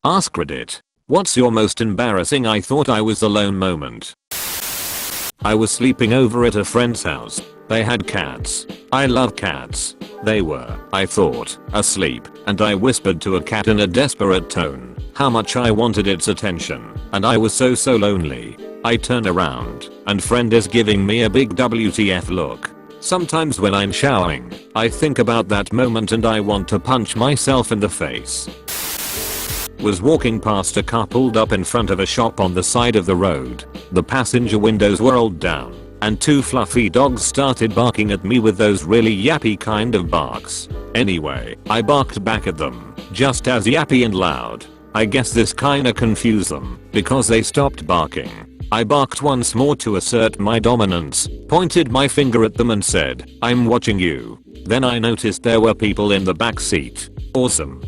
AskReddit. What's your most embarrassing I thought I was alone moment? I was sleeping over at a friend's house. They had cats. I love cats. They were, I thought, asleep, and I whispered to a cat in a desperate tone how much I wanted its attention, and I was so lonely. I turn around, and friend is giving me a big WTF look. Sometimes when I'm showering, I think about that moment and I want to punch myself in the face. Was walking past a car pulled up in front of a shop on the side of the road. The passenger windows were rolled down, and two fluffy dogs started barking at me with those really yappy kind of barks. Anyway, I barked back at them, just as yappy and loud. I guess this kinda confused them, because they stopped barking. I barked once more to assert my dominance, pointed my finger at them and said, "I'm watching you." Then I noticed there were people in the back seat. Awesome.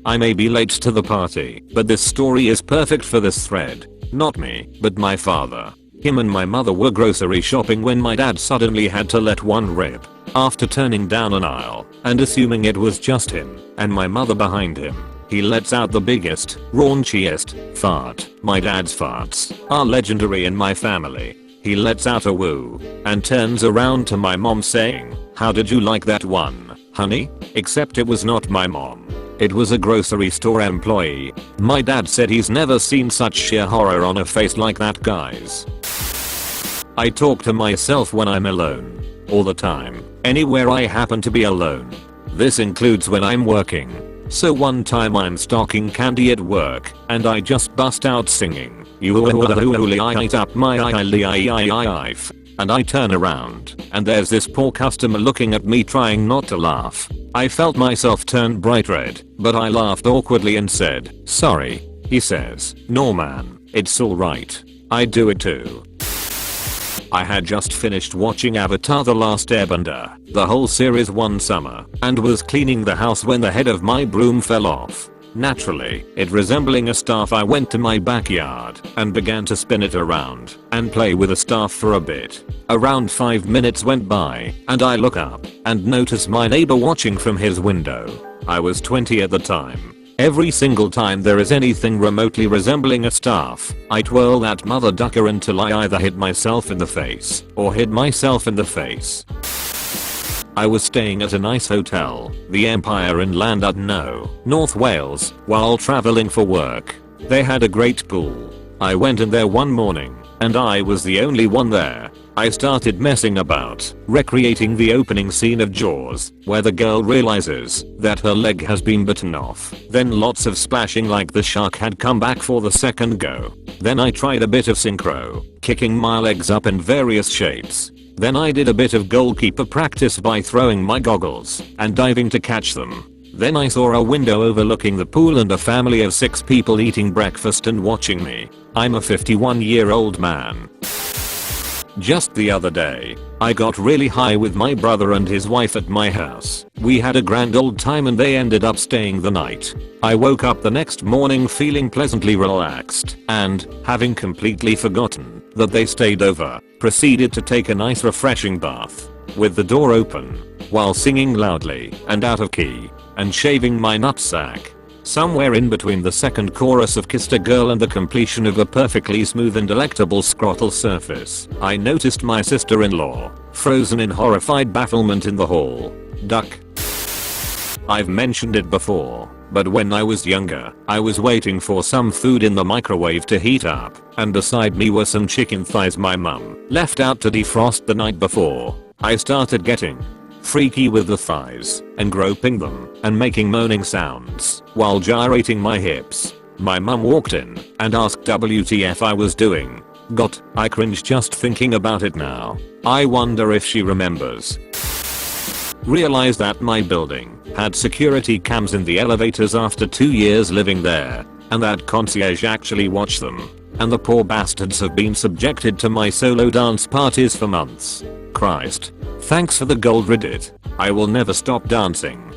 I may be late to the party, but this story is perfect for this thread. Not me, but my father. Him and my mother were grocery shopping when my dad suddenly had to let one rip. After turning down an aisle, and assuming it was just him, and my mother behind him, he lets out the biggest, raunchiest fart. My dad's farts are legendary in my family. He lets out a woo, and turns around to my mom saying, "How did you like that one, honey?" Except it was not my mom. It was a grocery store employee. My dad said he's never seen such sheer horror on a face like that, guys. I talk to myself when I'm alone. All the time. Anywhere I happen to be alone. This includes when I'm working. So one time I'm stocking candy at work, and I just bust out singing, "You light up my life." And I turn around, and there's this poor customer looking at me trying not to laugh. I felt myself turn bright red, but I laughed awkwardly and said, "Sorry." He says, "No man, it's alright. I do it too." I had just finished watching Avatar: The Last Airbender, the whole series one summer, and was cleaning the house when the head of my broom fell off. Naturally, it resembling a staff, I went to my backyard and began to spin it around and play with the staff for a bit. Around 5 minutes went by, and I look up and notice my neighbor watching from his window. I was 20 at the time. Every single time there is anything remotely resembling a staff, I twirl that mother ducker until I either hit myself in the face or hit myself in the face. I was staying at a nice hotel, the Empire in Llandudno, North Wales, while traveling for work. They had a great pool. I went in there one morning, and I was the only one there. I started messing about, recreating the opening scene of Jaws, where the girl realizes that her leg has been bitten off. Then lots of splashing like the shark had come back for the second go. Then I tried a bit of synchro, kicking my legs up in various shapes. Then I did a bit of goalkeeper practice by throwing my goggles and diving to catch them. Then I saw a window overlooking the pool and a family of 6 people eating breakfast and watching me. I'm a 51-year-old man. Just the other day, I got really high with my brother and his wife at my house. We had a grand old time and they ended up staying the night. I woke up the next morning feeling pleasantly relaxed and, having completely forgotten that they stayed over, proceeded to take a nice refreshing bath with the door open while singing loudly and out of key and shaving my nutsack. Somewhere in between the second chorus of "Kissed a Girl" and the completion of a perfectly smooth and delectable scrotal surface, I noticed my sister-in-law, frozen in horrified bafflement in the hall. Duck. I've mentioned it before, but when I was younger, I was waiting for some food in the microwave to heat up, and beside me were some chicken thighs my mum left out to defrost the night before. I started getting freaky with the thighs and groping them and making moaning sounds while gyrating my hips. My mum walked in and asked WTF I was doing. I cringe just thinking about it now. I wonder if she remembers. Realized that my building had security cams in the elevators after 2 years living there, and that concierge actually watched them. And the poor bastards have been subjected to my solo dance parties for months. Christ. Thanks for the gold, Reddit. I will never stop dancing.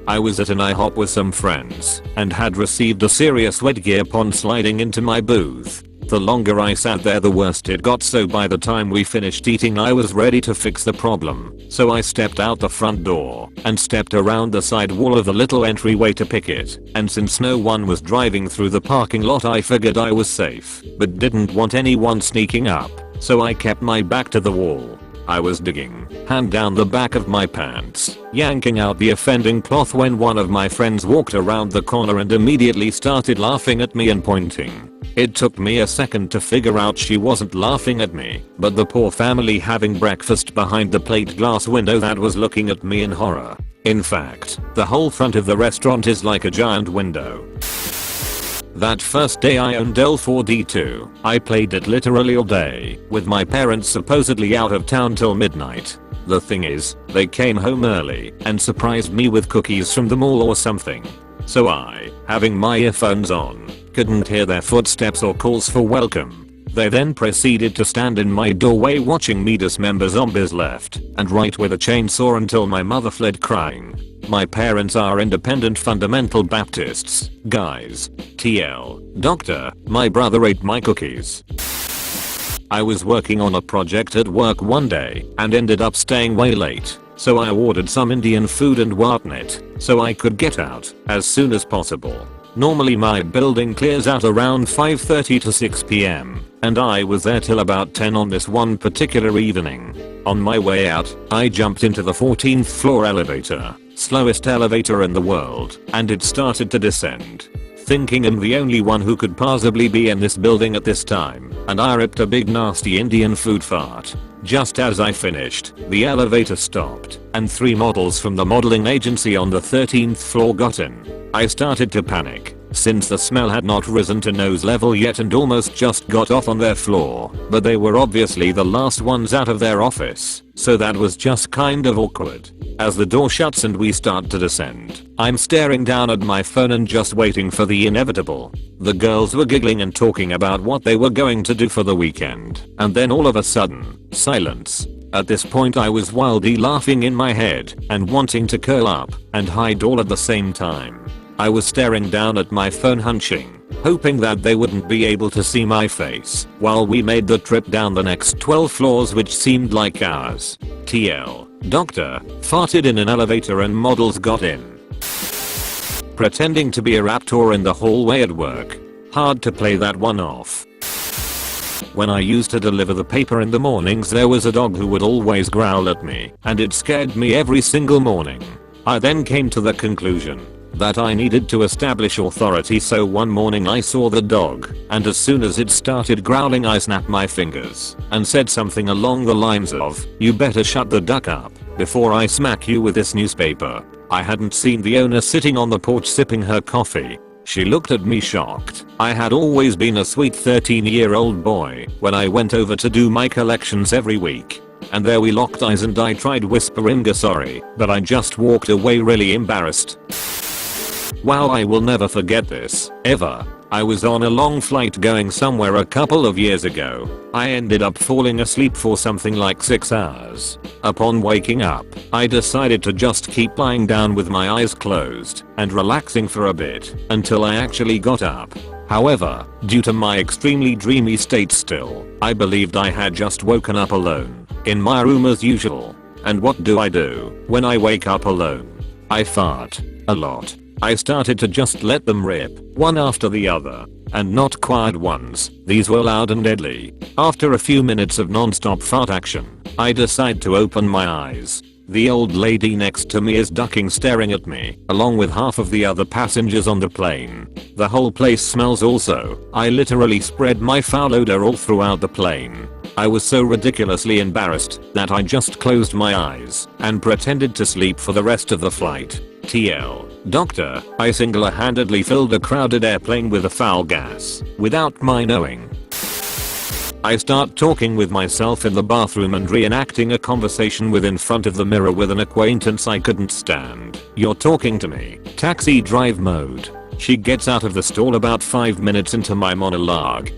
I was at an IHOP with some friends and had received a serious wet gear pond sliding into my booth. The longer I sat there the worse it got, so by the time we finished eating I was ready to fix the problem. So I stepped out the front door and stepped around the side wall of the little entryway to pick it, and since no one was driving through the parking lot I figured I was safe, but didn't want anyone sneaking up, so I kept my back to the wall. I was digging, hand down the back of my pants, yanking out the offending cloth when one of my friends walked around the corner and immediately started laughing at me and pointing. It took me a second to figure out she wasn't laughing at me, but the poor family having breakfast behind the plate glass window that was looking at me in horror. In fact, the whole front of the restaurant is like a giant window. That first day I owned L4D2, I played it literally all day, with my parents supposedly out of town till midnight. The thing is, they came home early and surprised me with cookies from the mall or something. So I, having my earphones on, couldn't hear their footsteps or calls for welcome. They then proceeded to stand in my doorway watching me dismember zombies left and right with a chainsaw until my mother fled crying. My parents are independent fundamental Baptists, guys. TL. Doctor, my brother ate my cookies. I was working on a project at work one day and ended up staying way late, so I ordered some Indian food and whatnot so I could get out as soon as possible. Normally my building clears out around 5:30 to 6 PM, and I was there till about 10 on this one particular evening. On my way out, I jumped into the 14th floor elevator, slowest elevator in the world, and it started to descend. Thinking I'm the only one who could possibly be in this building at this time, and I ripped a big nasty Indian food fart. Just as I finished, the elevator stopped, and 3 models from the modeling agency on the 13th floor got in. I started to panic, since the smell had not risen to nose level yet and almost just got off on their floor, but they were obviously the last ones out of their office, so that was just kind of awkward. As the door shuts and we start to descend, I'm staring down at my phone and just waiting for the inevitable. The girls were giggling and talking about what they were going to do for the weekend, and then all of a sudden, silence. At this point I was wildly laughing in my head and wanting to curl up and hide all at the same time. I was staring down at my phone hunching, hoping that they wouldn't be able to see my face while we made the trip down the next 12 floors which seemed like hours. TL. Doctor farted in an elevator and models got in. Pretending to be a raptor in the hallway at work. Hard to play that one off. When I used to deliver the paper in the mornings there was a dog who would always growl at me, and it scared me every single morning. I then came to the conclusion that I needed to establish authority, so one morning I saw the dog, and as soon as it started growling I snapped my fingers and said something along the lines of, "You better shut the duck up before I smack you with this newspaper." I hadn't seen the owner sitting on the porch sipping her coffee. She looked at me shocked. I had always been a sweet 13-year-old boy when I went over to do my collections every week. And there we locked eyes and I tried whispering a sorry, but I just walked away really embarrassed. Wow, I will never forget this, ever. I was on a long flight going somewhere a couple of years ago. I ended up falling asleep for something like 6 hours. Upon waking up, I decided to just keep lying down with my eyes closed and relaxing for a bit until I actually got up. However, due to my extremely dreamy state still, I believed I had just woken up alone, in my room as usual. And what do I do when I wake up alone? I fart. A lot. I started to just let them rip, one after the other. And not quiet ones, these were loud and deadly. After a few minutes of non-stop fart action, I decide to open my eyes. The old lady next to me is ducking staring at me, along with half of the other passengers on the plane. The whole place smells also. I literally spread my foul odor all throughout the plane. I was so ridiculously embarrassed that I just closed my eyes and pretended to sleep for the rest of the flight. TL. Doctor, I single-handedly filled a crowded airplane with a foul gas, without my knowing. I start talking with myself in the bathroom and reenacting a conversation in front of the mirror with an acquaintance I couldn't stand. "You're talking to me." Taxi drive mode. She gets out of the stall about 5 minutes into my monologue.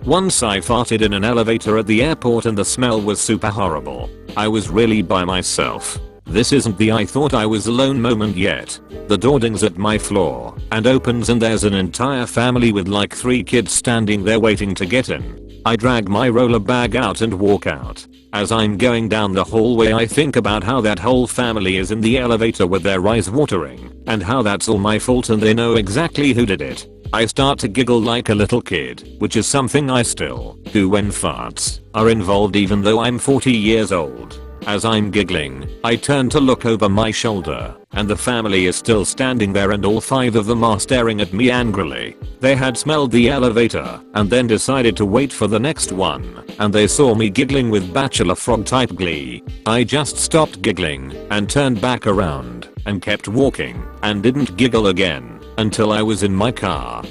Once I farted in an elevator at the airport and the smell was super horrible. I was really by myself. This isn't the I thought I was alone moment yet. The door dings at my floor and opens and there's an entire family with like 3 kids standing there waiting to get in. I drag my roller bag out and walk out. As I'm going down the hallway I think about how that whole family is in the elevator with their eyes watering and how that's all my fault and they know exactly who did it. I start to giggle like a little kid, which is something I still do when farts are involved even though I'm 40 years old. As I'm giggling, I turn to look over my shoulder, and the family is still standing there and all 5 of them are staring at me angrily. They had smelled the elevator and then decided to wait for the next one, and they saw me giggling with bachelor frog type glee. I just stopped giggling and turned back around and kept walking and didn't giggle again until I was in my car.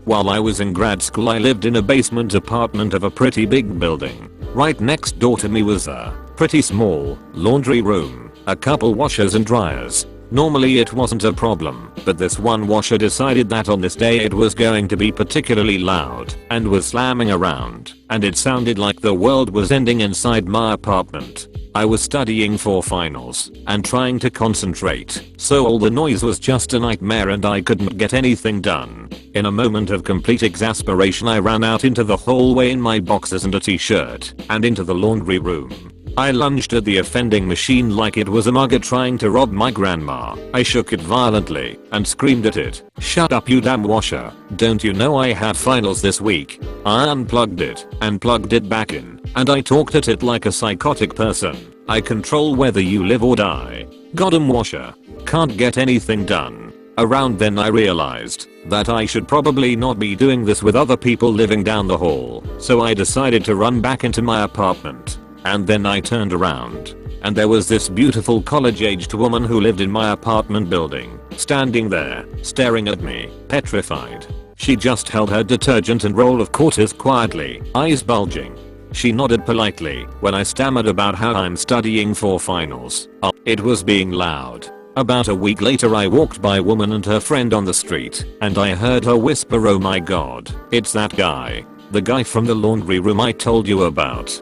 While I was in grad school I lived in a basement apartment of a pretty big building. Right next door to me was a pretty small laundry room, a couple washers and dryers. Normally it wasn't a problem, but this one washer decided that on this day it was going to be particularly loud and was slamming around, and it sounded like the world was ending inside my apartment. I was studying for finals and trying to concentrate, so all the noise was just a nightmare and I couldn't get anything done. In a moment of complete exasperation I ran out into the hallway in my boxers and a t-shirt and into the laundry room. I lunged at the offending machine like it was a mugger trying to rob my grandma. I shook it violently and screamed at it, "Shut up you damn washer, don't you know I have finals this week?" I unplugged it and plugged it back in, and I talked at it like a psychotic person. "I control whether you live or die. Goddamn washer. Can't get anything done." Around then I realized that I should probably not be doing this with other people living down the hall, so I decided to run back into my apartment. And then I turned around, and there was this beautiful college-aged woman who lived in my apartment building, standing there, staring at me, petrified. She just held her detergent and roll of quarters quietly, eyes bulging. She nodded politely when I stammered about how I'm studying for finals. It was being loud. About a week later I walked by a woman and her friend on the street, and I heard her whisper, "Oh my god, it's that guy. The guy from the laundry room I told you about."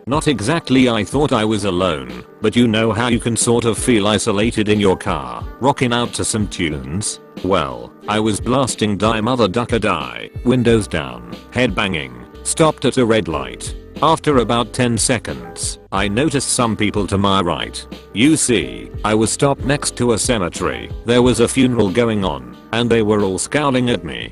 Not exactly I thought I was alone, but you know how you can sort of feel isolated in your car, rocking out to some tunes? Well, I was blasting Die Mother Ducker Die, windows down, head banging, stopped at a red light. After about 10 seconds, I noticed some people to my right. You see, I was stopped next to a cemetery. There was a funeral going on, and they were all scowling at me.